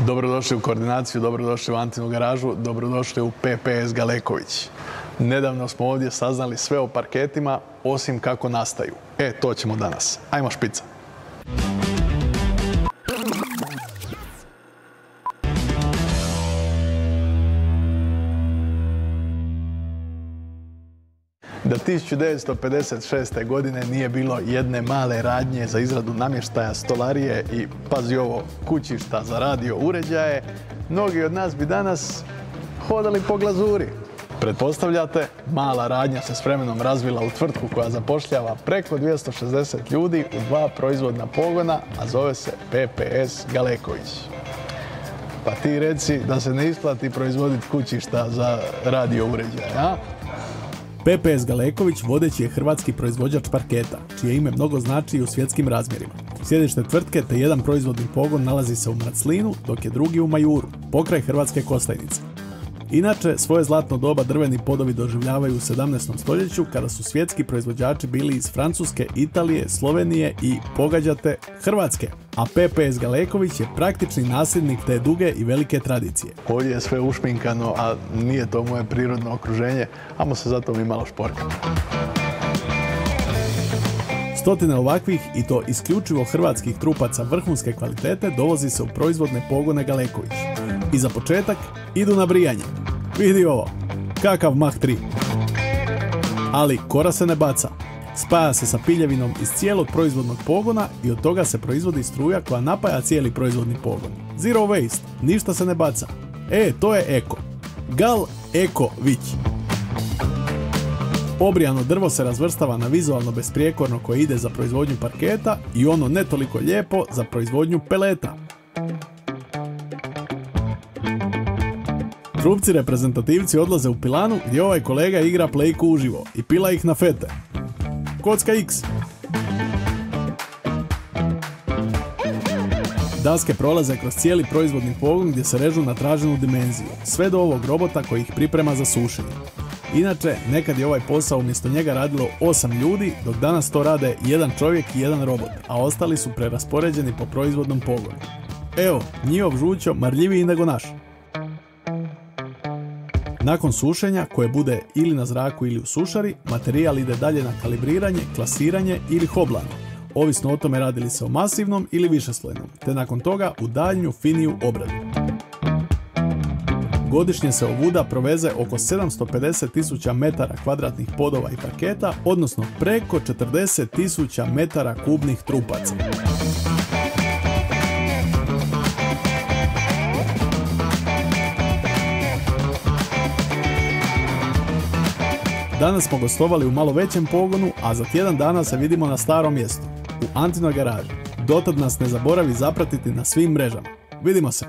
Dobrodošli u koordinaciju, dobrodošli u Antinu garažu, dobrodošli u PPS Galeković. Nedavno smo ovdje saznali sve o parketima, osim kako nastaju. To ćemo danas. Ajmo špica. Da 1956. godine nije bilo jedne male radnje za izradu namještaja, stolarije i, pazi ovo, kućišta za radio uređaje, mnogi od nas bi danas hodali po glazuri. Pretpostavljate, mala radnja se s vremenom razvila u tvrtku koja zapošljava preko 260 ljudi u 2 proizvodna pogona, a zove se PPS Galeković. Pa ti reci da se ne isplati proizvoditi kućišta za radio uređaje, a? PPS Galeković vodeći je hrvatski proizvođač parketa, čije ime mnogo znači i u svjetskim razmjerima. Sjedište tvrtke te jedan proizvodni pogon nalazi se u Mraclinu, dok je drugi u Majuru, pokraj Hrvatske Kostajnice. Inače, svoje zlatno doba drveni podovi doživljavaju u 17. stoljeću, kada su svjetski proizvođači bili iz Francuske, Italije, Slovenije i, pogađate, Hrvatske. A PPS Galeković je praktični nasljednik te duge i velike tradicije. Ovdje je sve ušminkano, a nije to moje prirodno okruženje, amo se zato mi malo šporkamo. Stotine ovakvih, i to isključivo hrvatskih trupaca vrhunske kvalitete, dovozi se u proizvodne pogone Galeković. I za početak idu na brijanje. Vidi ovo, kakav Mach 3. Ali kora se ne baca. Spaja se sa piljevinom iz cijelog proizvodnog pogona i od toga se proizvodi struja koja napaja cijeli proizvodni pogon. Zero waste, ništa se ne baca. To je eko. Gal Eko Vić. Obrijano drvo se razvrstava na vizualno besprijekorno koje ide za proizvodnju parketa i ono ne toliko lijepo za proizvodnju peleta. Trupci reprezentativci odlaze u pilanu gdje ovaj kolega igra plejku uživo i pila ih na fete. Kocka X. Daske prolaze kroz cijeli proizvodni pogon gdje se režu na traženu dimenziju, sve do ovog robota koji ih priprema za sušenje. Inače, nekad je ovaj posao umjesto njega radilo 8 ljudi, dok danas to rade jedan čovjek i jedan robot, a ostali su preraspoređeni po proizvodnom pogonu. Evo, njihov žućo marljiviji nego naš. Nakon sušenja, koje bude ili na zraku ili u sušari, materijal ide dalje na kalibriranje, klasiranje ili hoblanje, ovisno o tome radi li se o masivnom ili višeslojnom, te nakon toga u daljnju finiju obradu. Godišnje se ovuda proveze oko 750.000 metara kvadratnih podova i parketa, odnosno preko 40.000 metara kubnih trupaca. Danas smo gostovali u malo većem pogonu, a za tjedan dana se vidimo na starom mjestu, u Antinoj garaži. Dotad nas ne zaboravi zapratiti na svim mrežama. Vidimo se!